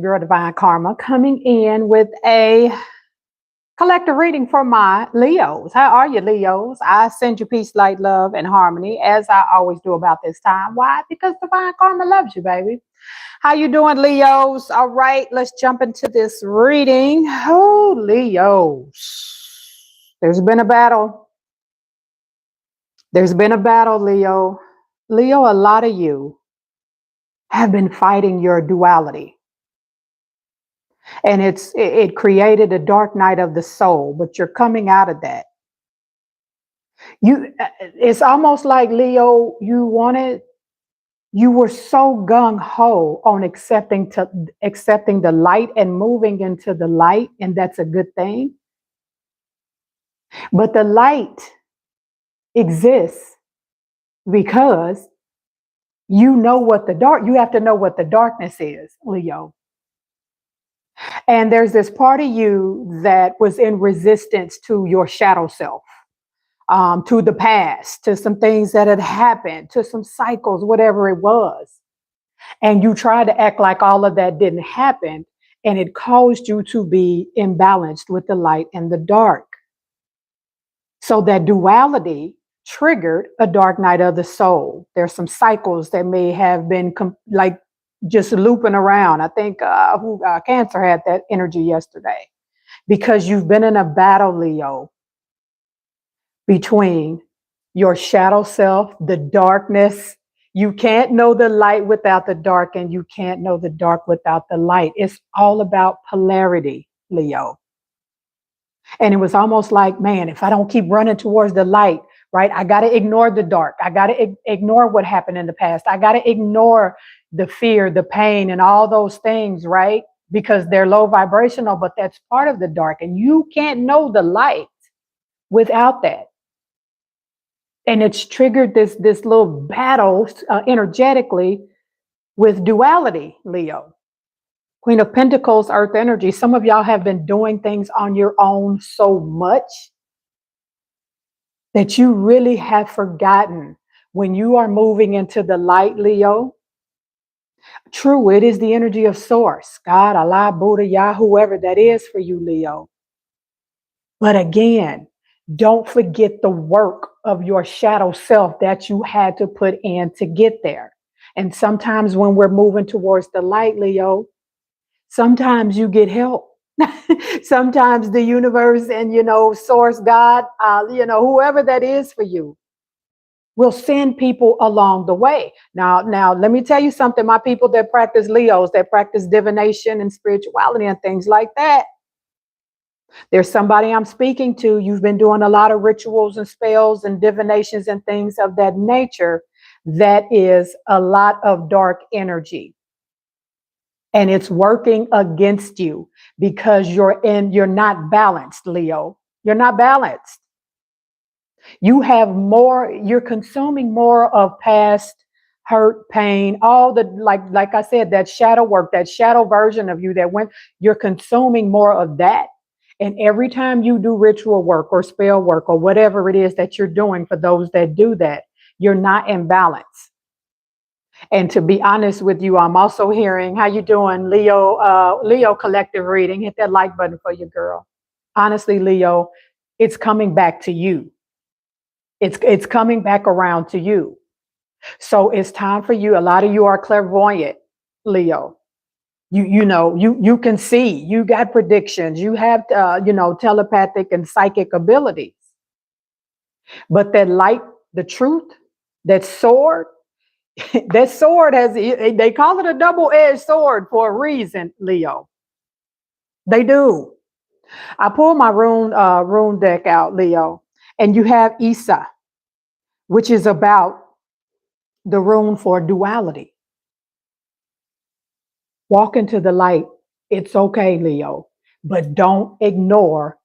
Bureau Divine Karma coming in with a collective reading for my Leos. How are you, Leos? I send you peace, light, love, and harmony, as I always do about this time. Why? Because Divine Karma loves you, baby. How you doing, Leos? All right, let's jump into this reading. Oh, Leos. There's been a battle. There's been a battle, Leo. Leo, a lot of you have been fighting your duality. And it created a dark night of the soul, but you're coming out of that. It's almost like, Leo, you were so gung ho on accepting the light and moving into the light, and that's a good thing. But the light exists because you have to know what the darkness is, Leo. And there's this part of you that was in resistance to your shadow self, to the past, to some things that had happened, to some cycles, whatever it was. And you tried to act like all of that didn't happen, and it caused you to be imbalanced with the light and the dark. So that duality triggered a dark night of the soul. There's some cycles that may have been just looping around. I think Cancer had that energy yesterday, because you've been in a battle, Leo, between your shadow self, the darkness. You can't know the light without the dark, and you can't know the dark without the light. It's all about polarity, Leo. And it was almost like, man, if I don't keep running towards the light, right, I got to ignore the dark. I got to ignore what happened in the past. I got to ignore the fear, the pain, and all those things, right? Because they're low vibrational, but that's part of the dark. And you can't know the light without that. And it's triggered this little battle energetically with duality, Leo. Queen of Pentacles, Earth energy. Some of y'all have been doing things on your own so much that you really have forgotten when you are moving into the light, Leo. True, it is the energy of Source, God, Allah, Buddha, Yah, whoever that is for you, Leo. But again, don't forget the work of your shadow self that you had to put in to get there. And sometimes when we're moving towards the light, Leo, sometimes you get help. Sometimes the universe and, Source, God, whoever that is for you, will send people along the way. Now, let me tell you something, my people that practice Leos, that practice divination and spirituality and things like that. There's somebody I'm speaking to. You've been doing a lot of rituals and spells and divinations and things of that nature. That is a lot of dark energy. And it's working against you because you're not balanced, Leo. You're not balanced. You're consuming more of past hurt, pain, all the, like I said, that shadow work, that shadow version of you you're consuming more of that. And every time you do ritual work or spell work or whatever it is that you're doing, for those that do that, you're not in balance. And to be honest with you, I'm also hearing, how you doing, Leo? Leo collective reading. Hit that like button for your girl. Honestly, Leo, it's coming back to you. It's coming back around to you. So it's time for you. A lot of you are clairvoyant, Leo. You can see. You got predictions. You have telepathic and psychic abilities. But that light, the truth, that sword. That sword they call it a double-edged sword for a reason, Leo. They do. I pulled my rune deck out, Leo, and you have Isa, which is about the rune for duality. Walk into the light. It's okay, Leo, but don't ignore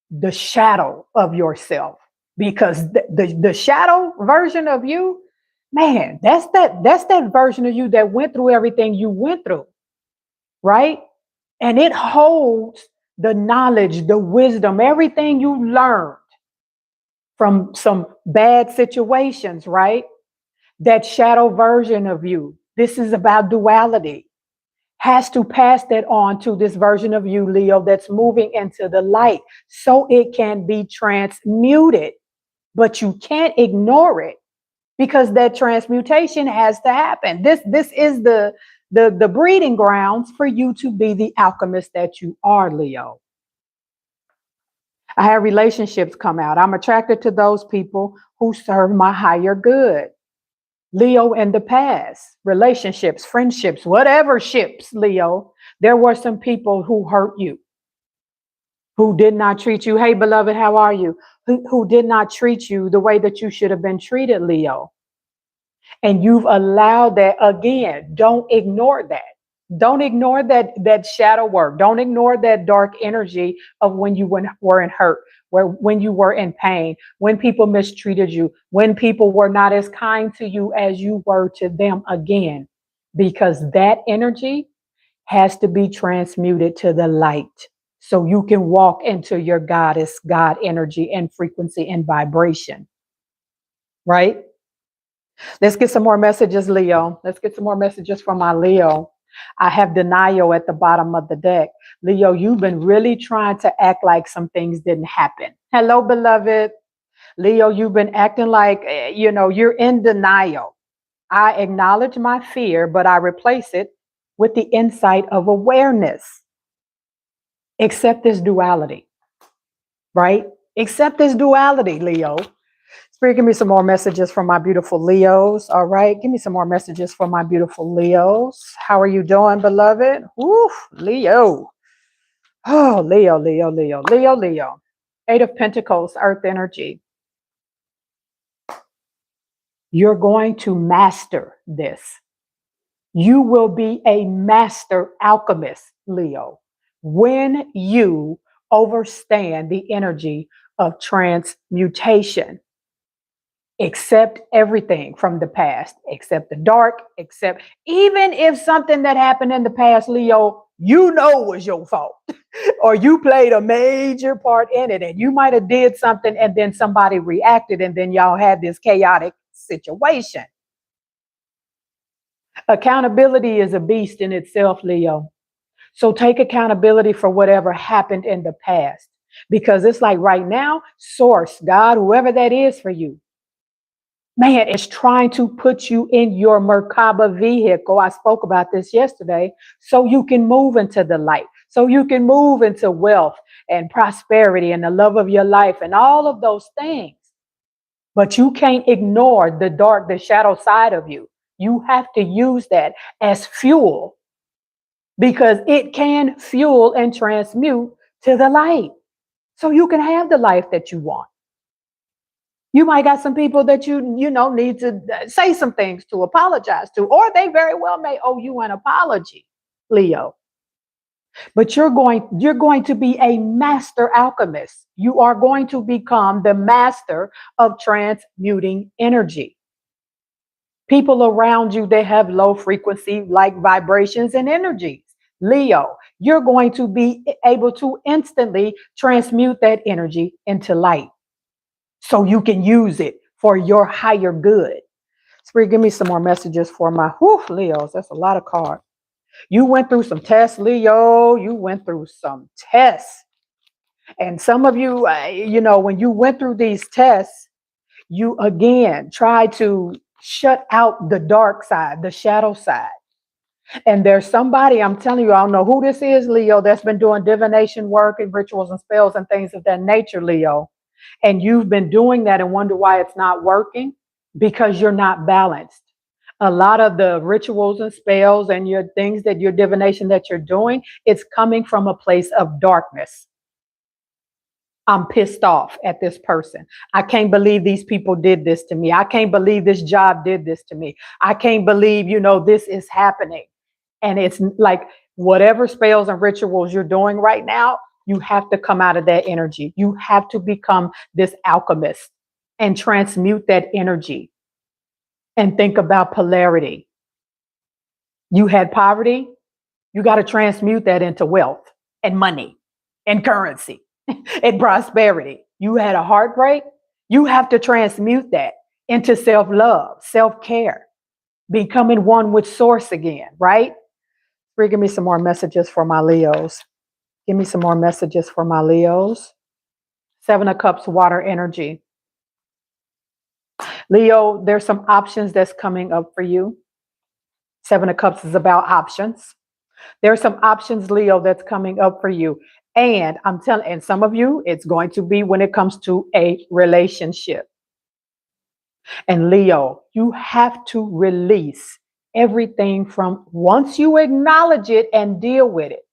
the shadow of yourself, because the shadow version of you, man, that's that version of you that went through everything you went through, right? And it holds the knowledge, the wisdom, everything you learned from some bad situations, right? That shadow version of you. This is about duality. has to pass that on to this version of you, Leo, that's moving into the light so it can be transmuted. But you can't ignore it because that transmutation has to happen. This is the breeding grounds for you to be the alchemist that you are, Leo. I have relationships come out. I'm attracted to those people who serve my higher good. Leo, in the past, relationships, friendships, whatever ships, Leo, there were some people who hurt you, who did not treat you. Hey, beloved, how are you? Who did not treat you the way that you should have been treated, Leo. And you've allowed that. Again, don't ignore that. Don't ignore that shadow work. Don't ignore that dark energy of when you were in hurt, when you were in pain, when people mistreated you, when people were not as kind to you as you were to them, again, because that energy has to be transmuted to the light so you can walk into your goddess, God energy and frequency and vibration. Right? Let's get some more messages, Leo. Let's get some more messages from my Leo. I have denial at the bottom of the deck. Leo, you've been really trying to act like some things didn't happen. Hello, beloved. Leo, you've been acting like, you're in denial. I acknowledge my fear, but I replace it with the insight of awareness. Accept this duality, right? Accept this duality, Leo. Spirit, give me some more messages from my beautiful Leos. All right. Give me some more messages for my beautiful Leos. How are you doing, beloved? Woo, Leo. Oh, Leo, Leo, Leo, Leo, Leo. Eight of Pentacles, Earth energy. You're going to master this. You will be a master alchemist, Leo, when you understand the energy of transmutation. Accept everything from the past, accept the dark, accept even if something that happened in the past, Leo, was your fault or you played a major part in it and you might have did something and then somebody reacted and then y'all had this chaotic situation. Accountability is a beast in itself, Leo. So take accountability for whatever happened in the past because it's like right now, source, God, whoever that is for you, man, it's trying to put you in your Merkaba vehicle. I spoke about this yesterday. So you can move into the light, so you can move into wealth and prosperity and the love of your life and all of those things. But you can't ignore the dark, the shadow side of you. You have to use that as fuel because it can fuel and transmute to the light so you can have the life that you want. You might got some people that you need to say some things to, apologize to, or they very well may owe you an apology, Leo. But you're going to be a master alchemist. You are going to become the master of transmuting energy. People around you, they have low frequency like vibrations and energies. Leo, you're going to be able to instantly transmute that energy into light so you can use it for your higher good. Spirit, give me some more messages for my Leos. That's a lot of cards. You went through some tests, Leo. You went through some tests. And some of you, when you went through these tests, you again tried to shut out the dark side, the shadow side. And there's somebody, I'm telling you, I don't know who this is, Leo, that's been doing divination work and rituals and spells and things of that nature, Leo. And you've been doing that and wonder why it's not working because you're not balanced. A lot of the rituals and spells and your things that your divination that you're doing, it's coming from a place of darkness. I'm pissed off at this person. I can't believe these people did this to me. I can't believe this job did this to me. I can't believe, this is happening. And it's like whatever spells and rituals you're doing right now, you have to come out of that energy. You have to become this alchemist and transmute that energy and think about polarity. You had poverty. You got to transmute that into wealth and money and currency and prosperity. You had a heartbreak. You have to transmute that into self-love, self-care, becoming one with source again, right? Give me some more messages for my Leos. Give me some more messages for my Leos. Seven of Cups, water energy. Leo, there's some options that's coming up for you. Seven of Cups is about options. There are some options, Leo, that's coming up for you. And I'm telling, and some of you, it's going to be when it comes to a relationship. And Leo, you have to release everything from once you acknowledge it and deal with it.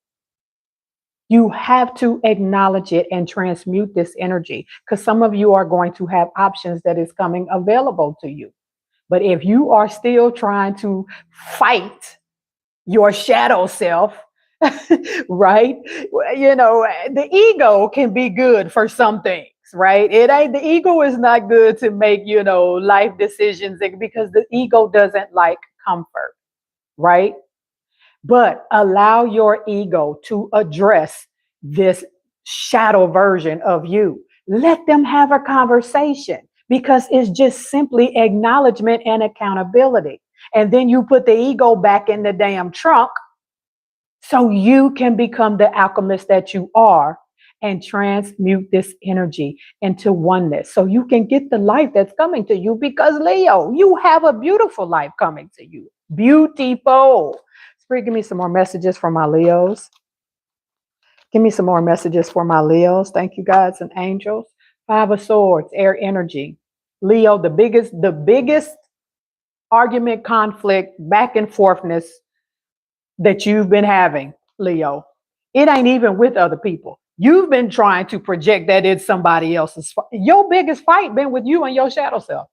You have to acknowledge it and transmute this energy because some of you are going to have options that is coming available to you. But if you are still trying to fight your shadow self, right? You know, the ego can be good for some things, right? It ain't, the ego is not good to make, you know, life decisions because the ego doesn't like comfort, right? But allow your ego to address this shadow version of you. Let them have a conversation because it's just simply acknowledgement and accountability. And then you put the ego back in the damn trunk so you can become the alchemist that you are and transmute this energy into oneness so you can get the life that's coming to you because Leo, you have a beautiful life coming to you. Beautiful. Spirit, give me some more messages for my Leos. Give me some more messages for my Leos. Thank you, guides and angels. Five of Swords, air energy. Leo, the biggest argument, conflict, back and forthness that you've been having, Leo, it ain't even with other people. You've been trying to project that it's somebody else's. Your biggest fight been with you and your shadow self.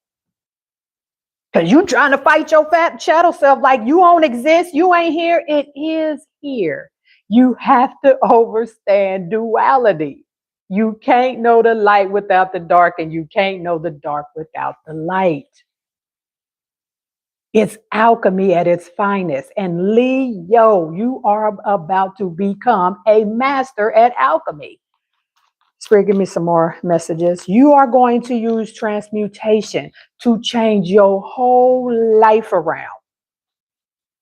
Because you trying to fight your fat shadow self like you don't exist, you ain't here. It is here. You have to understand duality. You can't know the light without the dark, and you can't know the dark without the light. It's alchemy at its finest. And Leo, you are about to become a master at alchemy. Spirit, give me some more messages. You are going to use transmutation to change your whole life around.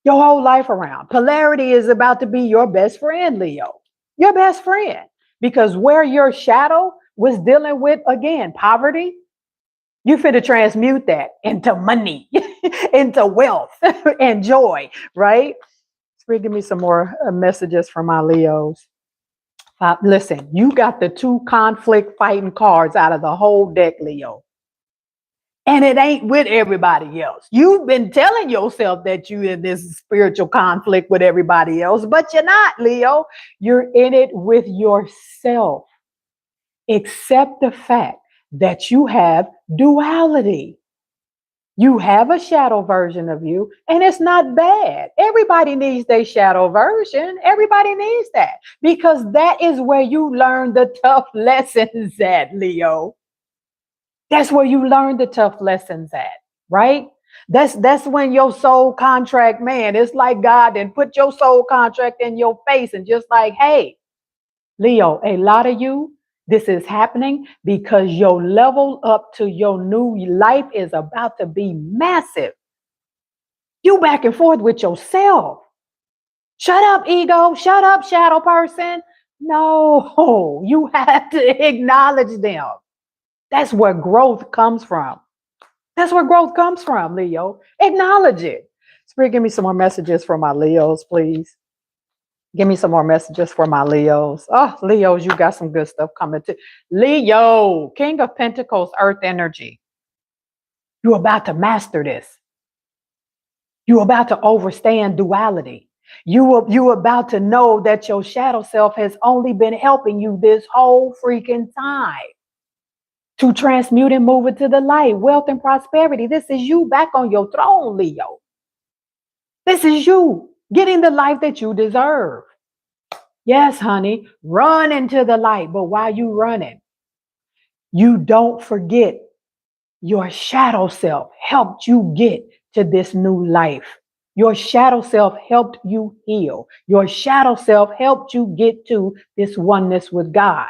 Your whole life around. Polarity is about to be your best friend, Leo. Your best friend. Because where your shadow was dealing with, again, poverty, you finna transmute that into money, into wealth and joy, right? Spirit, give me some more messages from my Leos. Listen, you got the two conflict fighting cards out of the whole deck, Leo. And it ain't with everybody else. You've been telling yourself that you're in this spiritual conflict with everybody else, but you're not, Leo. You're in it with yourself. Accept the fact that you have duality. You have a shadow version of you, and it's not bad. Everybody needs their shadow version. Everybody needs that because that is where you learn the tough lessons at, Leo. That's where you learn the tough lessons at, right? That's when your soul contract, man, it's like God then put your soul contract in your face and just like, hey, Leo, a lot of you, this is happening because your level up to your new life is about to be massive. You back and forth with yourself. Shut up, ego. Shut up, shadow person. No, you have to acknowledge them. That's where growth comes from. That's where growth comes from, Leo. Acknowledge it. Spirit, give me some more messages for my Leos, please. Give me some more messages for my Leos. Oh, Leos, you got some good stuff coming too. Leo, King of Pentacles, Earth energy. You're about to master this. You're about to understand duality. You're about to know that your shadow self has only been helping you this whole freaking time to transmute and move it to the light, wealth and prosperity. This is you back on your throne, Leo. This is you getting the life that you deserve. Yes, honey, run into the light. But while you running, you don't forget your shadow self helped you get to this new life. Your shadow self helped you heal. Your shadow self helped you get to this oneness with God.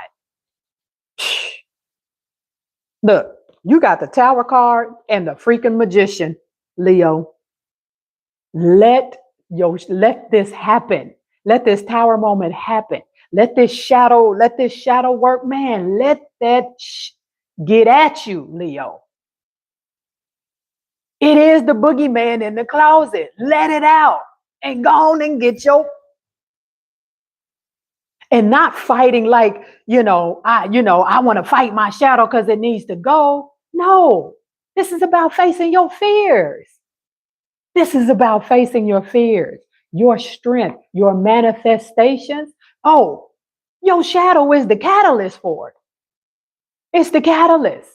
Look, you got the Tower card and the freaking Magician, Leo. Let Yo, let this happen. Let this tower moment happen. Let this shadow work, man. Let that get at you, Leo. It is the boogeyman in the closet. Let it out and go on and get your, and not fighting like, I want to fight my shadow because it needs to go. No, this is about facing your fears. This is about facing your fears, your strength, your manifestations. Oh, your shadow is the catalyst for it. It's the catalyst.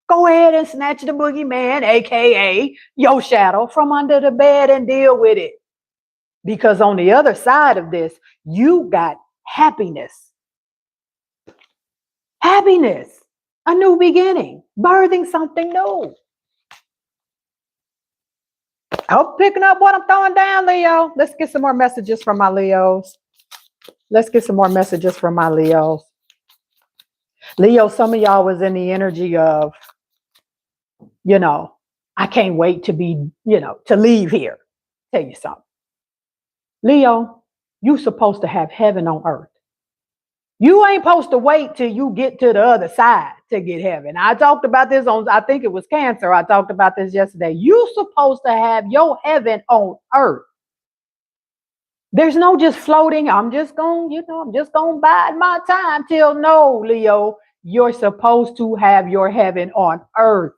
Go ahead and snatch the boogeyman, AKA your shadow, from under the bed and deal with it. Because on the other side of this, you got happiness. Happiness, a new beginning, birthing something new. I hope picking up what I'm throwing down, Leo. Let's get some more messages from my Leos. Leo, some of y'all was in the energy of, I can't wait to be, to leave here. Tell you something. Leo, you supposed to have heaven on earth. You ain't supposed to wait till you get to the other side to get heaven. I talked about this on, I think it was Cancer. I talked about this yesterday. You supposed to have your heaven on earth. There's no just floating. I'm just going to bide my time till no, Leo. You're supposed to have your heaven on earth.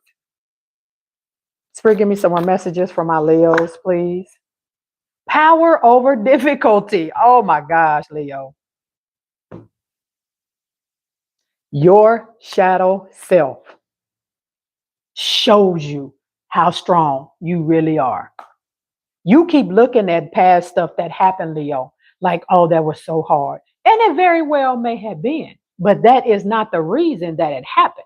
Spirit, give me some more messages for my Leos, please. Power over difficulty. Oh my gosh, Leo. Your shadow self shows you how strong you really are. You keep looking at past stuff that happened, Leo, like, oh, that was so hard. And it very well may have been, but that is not the reason that it happened.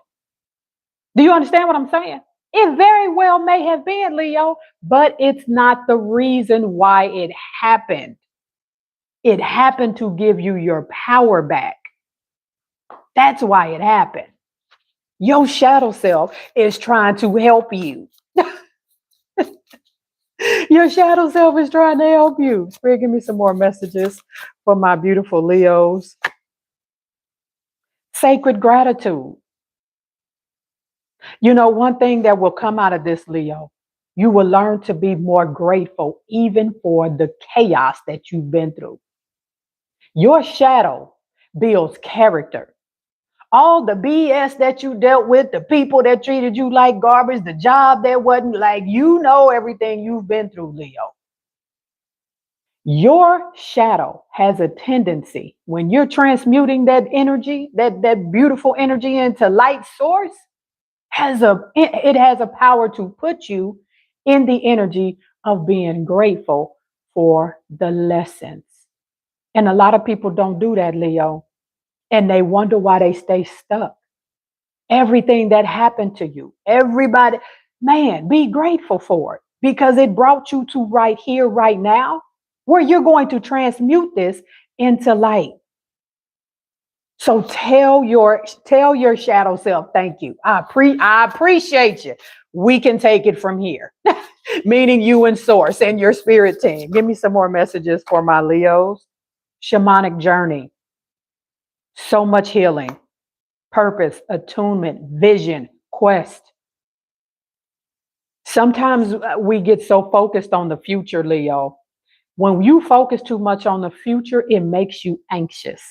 Do you understand what I'm saying? It very well may have been, Leo, but it's not the reason why it happened. It happened to give you your power back. That's why it happened. Your shadow self is trying to help you. Your shadow self is trying to help you. Spirit, give me some more messages for my beautiful Leos. Sacred gratitude. One thing that will come out of this, Leo, you will learn to be more grateful even for the chaos that you've been through. Your shadow builds character. All the BS that you dealt with, the people that treated you like garbage, the job that wasn't like, everything you've been through, Leo. Your shadow has a tendency, when you're transmuting that energy, that beautiful energy into light source, it has a power to put you in the energy of being grateful for the lessons. And a lot of people don't do that, Leo. And they wonder why they stay stuck. Everything that happened to you, everybody, man, be grateful for it, because it brought you to right here, right now, where you're going to transmute this into light. So tell your shadow self, thank you. I appreciate you. We can take it from here. Meaning you and source and your spirit team. Give me some more messages for my Leos. Shamanic journey. So much healing, purpose, attunement, vision, quest. Sometimes we get so focused on the future, Leo. When you focus too much on the future, it makes you anxious.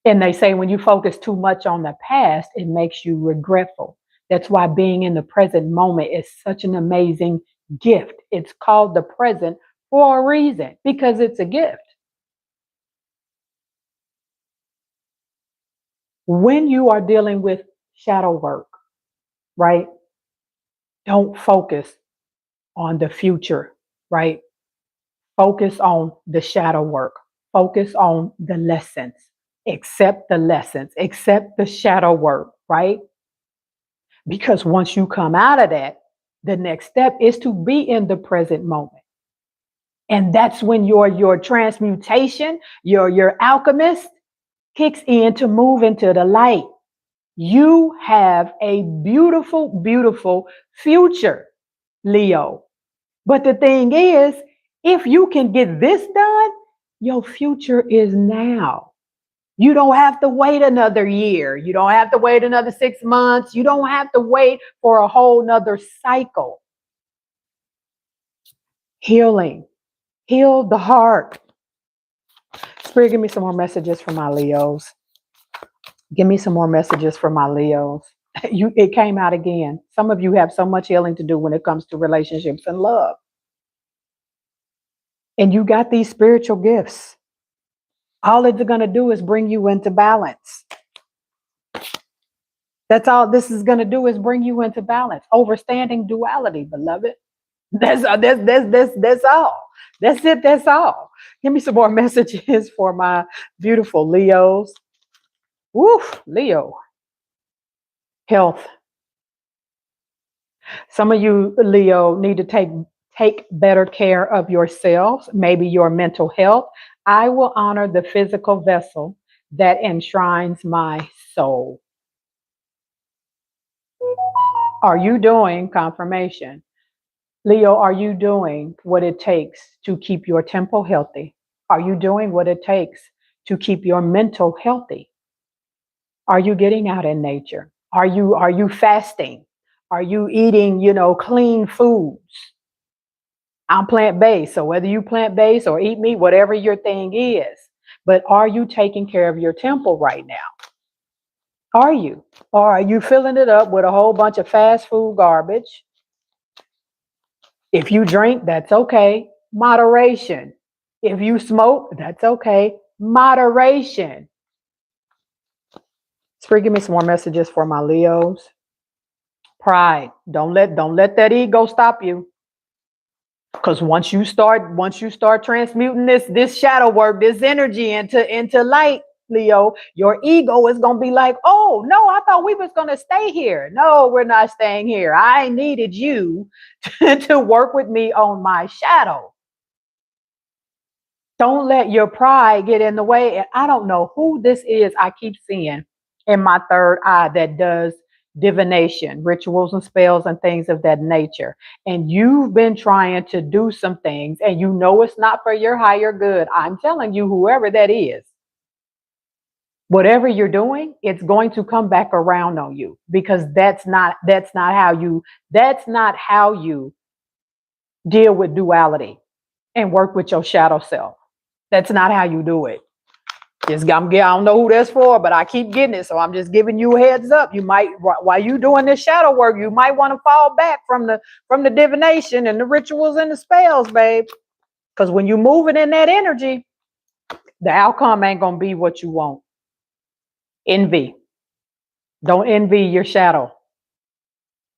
And they say when you focus too much on the past, it makes you regretful. That's why being in the present moment is such an amazing gift. It's called the present for a reason, because it's a gift. When you are dealing with shadow work, right? Don't focus on the future, right? Focus on the shadow work. Focus on the lessons. Accept the lessons. Accept the shadow work, right? Because once you come out of that, the next step is to be in the present moment. And that's when your transmutation, your alchemist kicks in to move into the light. You have a beautiful, beautiful future, Leo. But the thing is, If you can get this done, your future is now. You don't have to wait another year. You don't have to wait another 6 months. You don't have to wait for a whole nother cycle. Healing. Heal the heart. Spirit, give me some more messages for my Leos. Give me some more messages for my Leos. It came out again. Some of you have so much healing to do when it comes to relationships and love. And you got these spiritual gifts. All it's going to do is bring you into balance. That's all this is going to do, is bring you into balance. Overstanding duality, beloved. That's all. That's it. That's all. Give me some more messages for my beautiful Leos. Woof, Leo. Health. Some of you, Leo, need to take better care of yourselves, maybe your mental health. I will honor the physical vessel that enshrines my soul. Are you doing confirmation? Leo, are you doing what it takes to keep your temple healthy? Are you doing what it takes to keep your mental healthy? Are you getting out in nature? Are you fasting? Are you eating, clean foods? I'm plant-based, so whether you plant-based or eat meat, whatever your thing is, but are you taking care of your temple right now? Are you? Or are you filling it up with a whole bunch of fast food garbage? If you drink, that's okay. Moderation. If you smoke, that's okay. Moderation. Spirit, give me some more messages for my Leos. Pride. Don't let that ego stop you. Because once you start transmuting this shadow work, this energy into light, Leo, your ego is gonna be like, oh no, I thought we was gonna stay here. No, we're not staying here. I needed you to work with me on my shadow. Don't let your pride get in the way. And I don't know who this is I keep seeing in my third eye that does divination, rituals and spells and things of that nature. And you've been trying to do some things and you know it's not for your higher good. I'm telling you, whoever that is, whatever you're doing, it's going to come back around on you, because that's not how you deal with duality and work with your shadow self. That's not how you do it. I don't know who that's for, but I keep getting it. So I'm just giving you a heads up. You might, while you doing this shadow work, you might want to fall back from the divination and the rituals and the spells, babe. Because when you moving in that energy, the outcome ain't going to be what you want. Envy. Don't envy your shadow.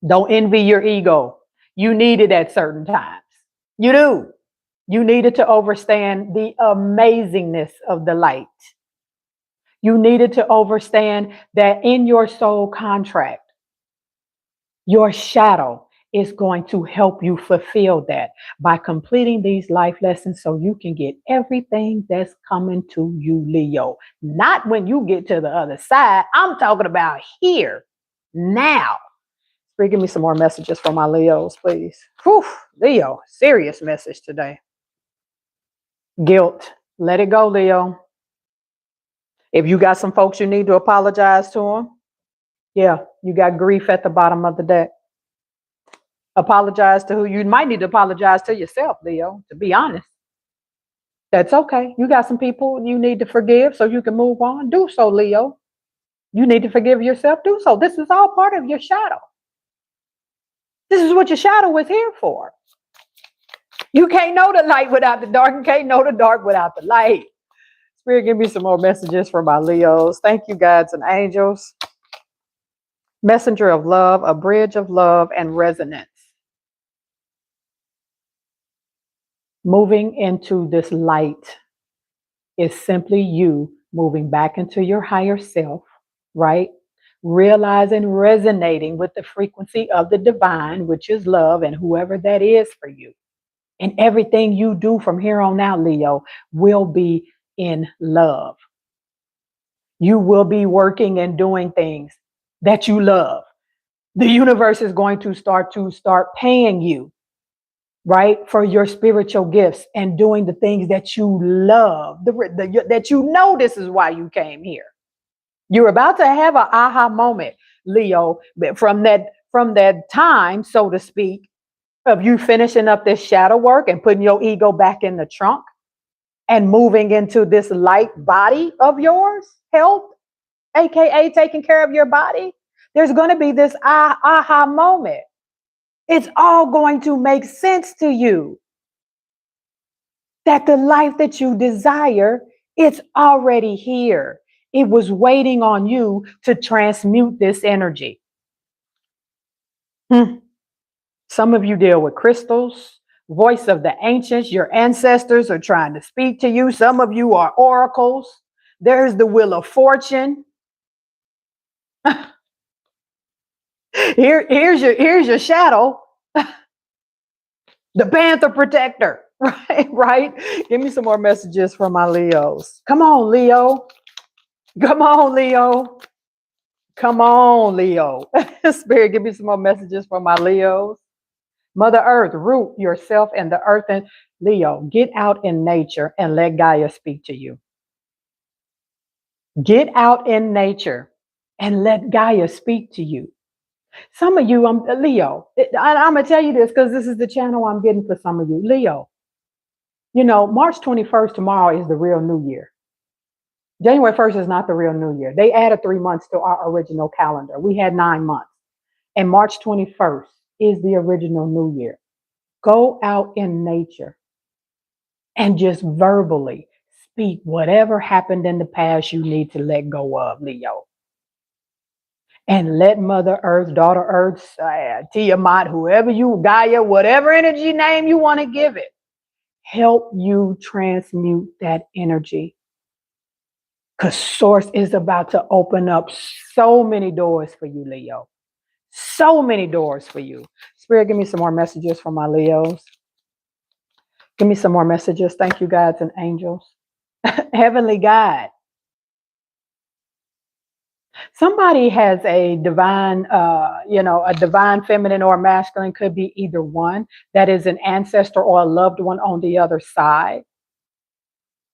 Don't envy your ego. You need it at certain times. You do. You needed to understand the amazingness of the light. You needed to understand that in your soul contract, your shadow is going to help you fulfill that by completing these life lessons so you can get everything that's coming to you, Leo. Not when you get to the other side. I'm talking about here, now. Give me some more messages for my Leos, please. Whew, Leo, serious message today. Guilt. Let it go, Leo. If you got some folks you need to apologize to them, yeah, you got grief at the bottom of the deck. Apologize to who? You might need to apologize to yourself, Leo, to be honest. That's okay. You got some people you need to forgive so you can move on. Do so, Leo. You need to forgive yourself. Do so. This is all part of your shadow. This is what your shadow is here for. You can't know the light without the dark. You can't know the dark without the light. Spirit, give me some more messages for my Leos. Thank you, guides and angels. Messenger of love, a bridge of love and resonance. Moving into this light is simply you moving back into your higher self, right? Realizing, resonating with the frequency of the divine, which is love, and whoever that is for you. And everything you do from here on out, Leo, will be in love. You will be working and doing things that you love. The universe is going to start paying you right? For your spiritual gifts and doing the things that you love, that you know this is why you came here. You're about to have an aha moment, Leo, from that time, so to speak, of you finishing up this shadow work and putting your ego back in the trunk and moving into this light body of yours, health, aka taking care of your body. There's going to be this aha moment. It's all going to make sense to you that the life that you desire, it's already here. It was waiting on you to transmute this energy. Some of you deal with crystals, voice of the ancients. Your ancestors are trying to speak to you. Some of you are oracles. There's the wheel of fortune. Here's your shadow, the panther protector. Right. Give me some more messages from my Leos. Come on, Leo. Come on, Leo. Come on, Leo. Spirit, give me some more messages from my Leos. Mother Earth, root yourself in the earth. And Leo, get out in nature and let Gaia speak to you. Get out in nature and let Gaia speak to you. Some of you, Leo, I'm going to tell you this because this is the channel I'm getting for some of you. Leo, March 21st tomorrow is the real new year. January 1st is not the real new year. They added 3 months to our original calendar. We had 9 months. And March 21st is the original new year. Go out in nature and just verbally speak whatever happened in the past you need to let go of, Leo. And let Mother Earth, Daughter Earth, Tiamat, whoever you, Gaia, whatever energy name you want to give it, help you transmute that energy. Because Source is about to open up so many doors for you, Leo. So many doors for you. Spirit, give me some more messages from my Leos. Give me some more messages. Thank you, guides and angels. Heavenly guide. Somebody has a divine, a divine feminine or masculine, could be either one, that is an ancestor or a loved one on the other side.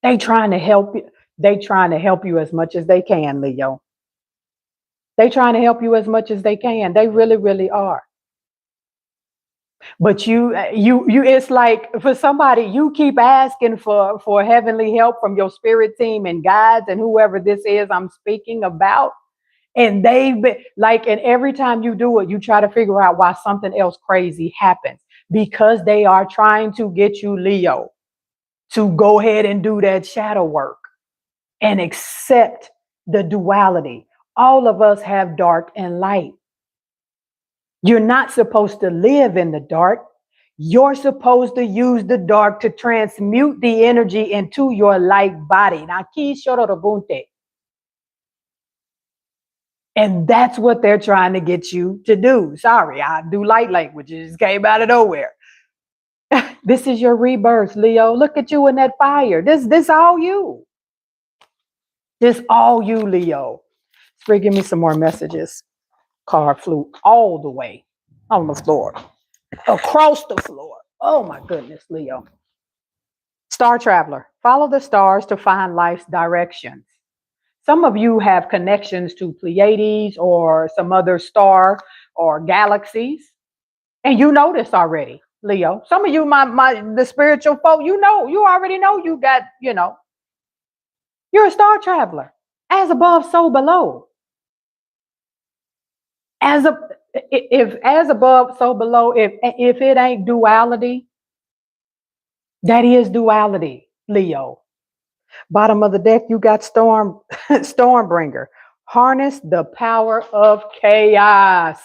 They trying to help you. They trying to help you as much as they can, Leo. They trying to help you as much as they can. They really, really are. But it's like for somebody, you keep asking for heavenly help from your spirit team and guides and whoever this is I'm speaking about. And they've been like, and every time you do it, you try to figure out why something else crazy happens, because they are trying to get you, Leo, to go ahead and do that shadow work and accept the duality. All of us have dark and light. You're not supposed to live in the dark. You're supposed to use the dark to transmute the energy into your light body. Now, and that's what they're trying to get you to do. Sorry, I do light language. It just came out of nowhere. This is your rebirth, Leo. Look at you in that fire. This all you. This all you, Leo. Spirit, give me some more messages. Car flew all the way on the floor, across the floor. Oh my goodness, Leo. Star traveler, follow the stars to find life's directions. Some of you have connections to Pleiades or some other star or galaxies, and you know this already, Leo. Some of you, the spiritual folk, you already know you got, you're a star traveler. As above, so below. If as above, so below, if it ain't duality, that is duality, Leo. Bottom of the deck, you got Stormbringer. Harness the power of chaos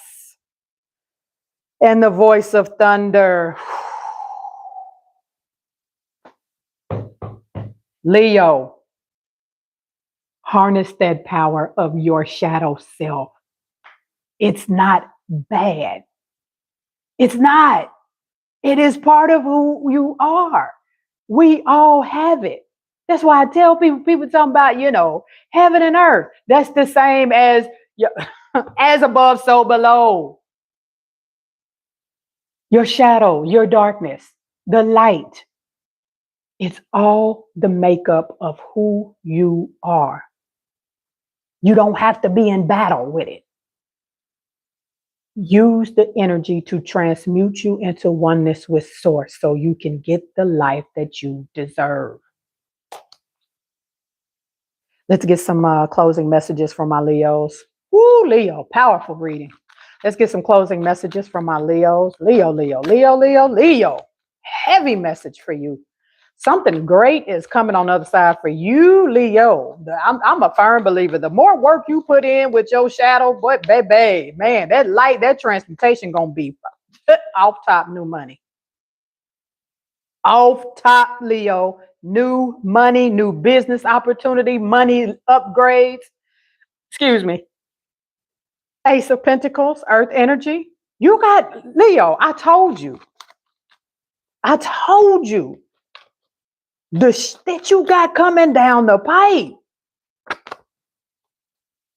and the voice of thunder. Leo, harness that power of your shadow self. It's not bad. It's not. It is part of who you are. We all have it. That's why I tell people talking about, heaven and earth. That's the same as as above, so below. your shadow, your darkness, the light. It's all the makeup of who you are. You don't have to be in battle with it. Use the energy to transmute you into oneness with source so you can get the life that you deserve. Let's get some closing messages from my Leos. Woo, Leo, powerful reading. Let's get some closing messages from my Leos. Leo, Leo, Leo, Leo, Leo. Heavy message for you. Something great is coming on the other side for you, Leo. I'm a firm believer. The more work you put in with your shadow, but baby, man, that light, that transmutation gonna be off top new money. Off top, Leo, new money, new business opportunity, money upgrades. Excuse me. Ace of Pentacles, Earth energy. You got, Leo, I told you. I told you. The shit you got coming down the pipe.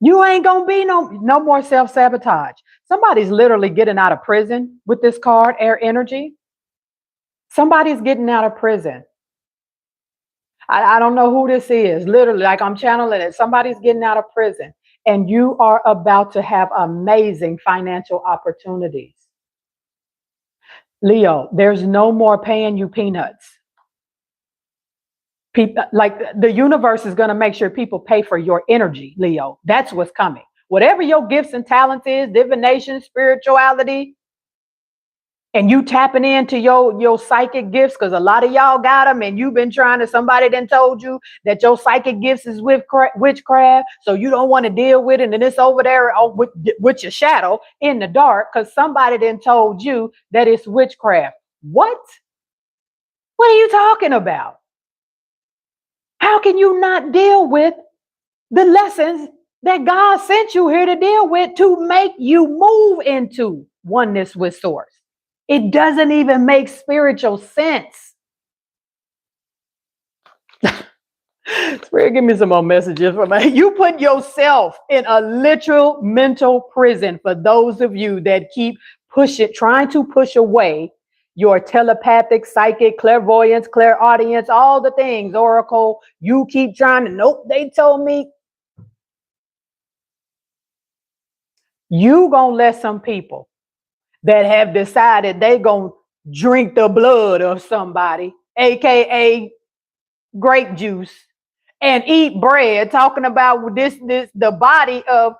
You ain't gonna be no more self-sabotage. Somebody's literally getting out of prison with this card, air energy. Somebody's getting out of prison. I don't know who this is. Literally, like I'm channeling it. Somebody's getting out of prison. And you are about to have amazing financial opportunities. Leo, there's no more paying you peanuts. People, like the universe is going to make sure people pay for your energy, Leo. That's what's coming. Whatever your gifts and talents is, divination, spirituality, and you tapping into your psychic gifts, because a lot of y'all got them, and you've been trying to, somebody then told you that your psychic gifts is witchcraft, so you don't want to deal with it, and it's over there with your shadow in the dark, because somebody then told you that it's witchcraft. What? What are you talking about? How can you not deal with the lessons that God sent you here to deal with to make you move into oneness with source? It doesn't even make spiritual sense. Spirit, give me some more messages for me. You put yourself in a literal mental prison for those of you that keep trying to push away your telepathic, psychic, clairvoyance, clairaudience, all the things, oracle. You keep trying to, nope, they told me. You gonna let some people that have decided they gonna drink the blood of somebody, aka grape juice, and eat bread, talking about this the body of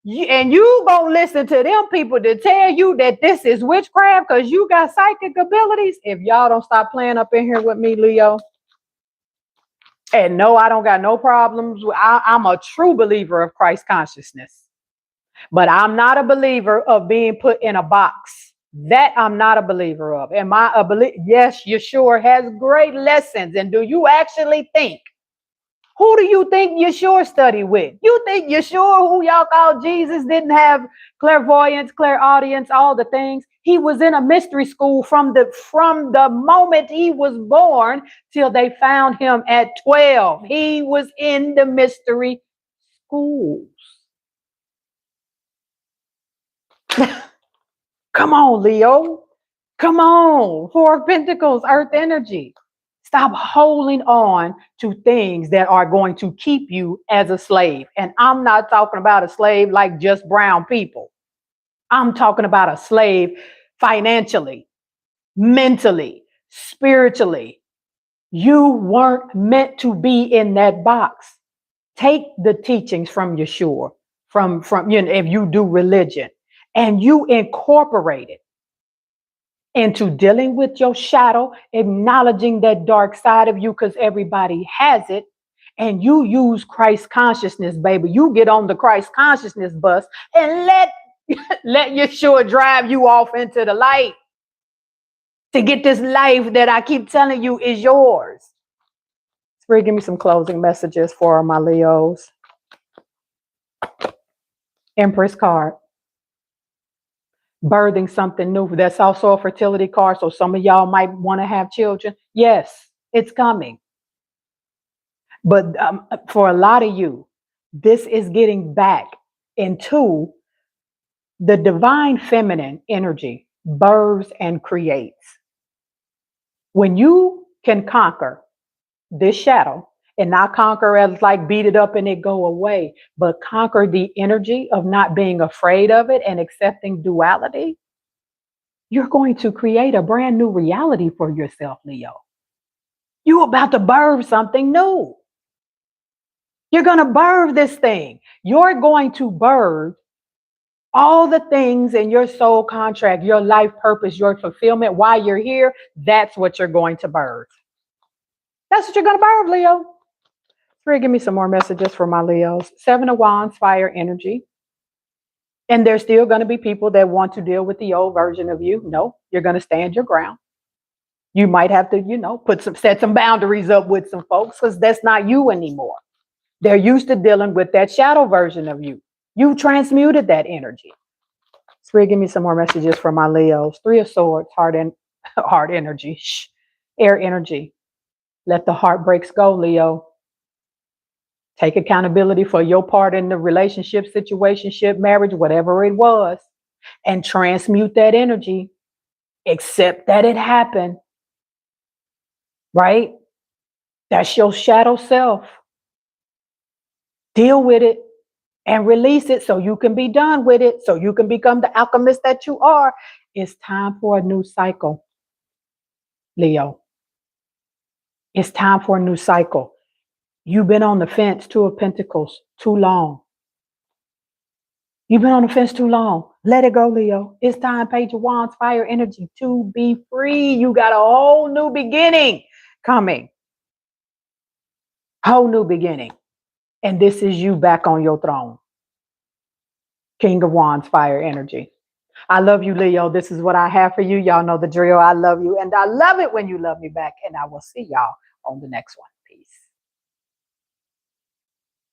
you, and you gonna listen to them people to tell you that this is witchcraft because you got psychic abilities. If y'all don't stop playing up in here with me, Leo. And no, I don't got no problems. I'm a true believer of Christ consciousness, but I'm not a believer of being put in a box. That I'm not a believer of. Am I a believer? Yes, Yeshua has great lessons. And do you actually think? Who do you think Yeshua studied with? You think Yeshua, who y'all call Jesus, didn't have clairvoyance, clairaudience, all the things? He was in a mystery school from the moment he was born till they found him at 12. He was in the mystery schools. Come on, Leo. Come on. Four of Pentacles, Earth energy. Stop holding on to things that are going to keep you as a slave. And I'm not talking about a slave like just brown people. I'm talking about a slave financially, mentally, spiritually. You weren't meant to be in that box. Take the teachings from Yeshua, from if you do religion, and you incorporate it into dealing with your shadow, acknowledging that dark side of you, because everybody has it. And you use Christ consciousness, baby. You get on the Christ consciousness bus and let Yeshua drive you off into the light to get this life that I keep telling you is yours. Spirit, give me some closing messages for my Leos. Empress card. Birthing something new. That's also a fertility card. So some of y'all might want to have children. Yes, it's coming. But for a lot of you, this is getting back into the divine feminine energy births and creates. When you can conquer this shadow, and not conquer as like beat it up and it go away, but conquer the energy of not being afraid of it and accepting duality, you're going to create a brand new reality for yourself, Leo. You're about to birth something new. You're going to birth this thing. You're going to birth all the things in your soul contract, your life purpose, your fulfillment, why you're here. That's what you're going to birth. That's what you're going to birth, Leo. Spirit, give me some more messages for my Leos. Seven of Wands, fire energy. And there's still going to be people that want to deal with the old version of you. No, you're going to stand your ground. You might have to, set some boundaries up with some folks because that's not you anymore. They're used to dealing with that shadow version of you. You transmuted that energy. Spirit, give me some more messages for my Leos. Three of Swords, heart energy, air energy. Let the heartbreaks go, Leo. Take accountability for your part in the relationship, situationship, marriage, whatever it was, and transmute that energy. Accept that it happened, right? That's your shadow self. Deal with it and release it so you can be done with it, so you can become the alchemist that you are. It's time for a new cycle, Leo. It's time for a new cycle. You've been on the fence, Two of Pentacles, too long. You've been on the fence too long. Let it go, Leo. It's time, Page of Wands, fire energy, to be free. You got a whole new beginning coming. Whole new beginning. And this is you back on your throne. King of Wands, fire energy. I love you, Leo. This is what I have for you. Y'all know the drill. I love you. And I love it when you love me back. And I will see y'all on the next one.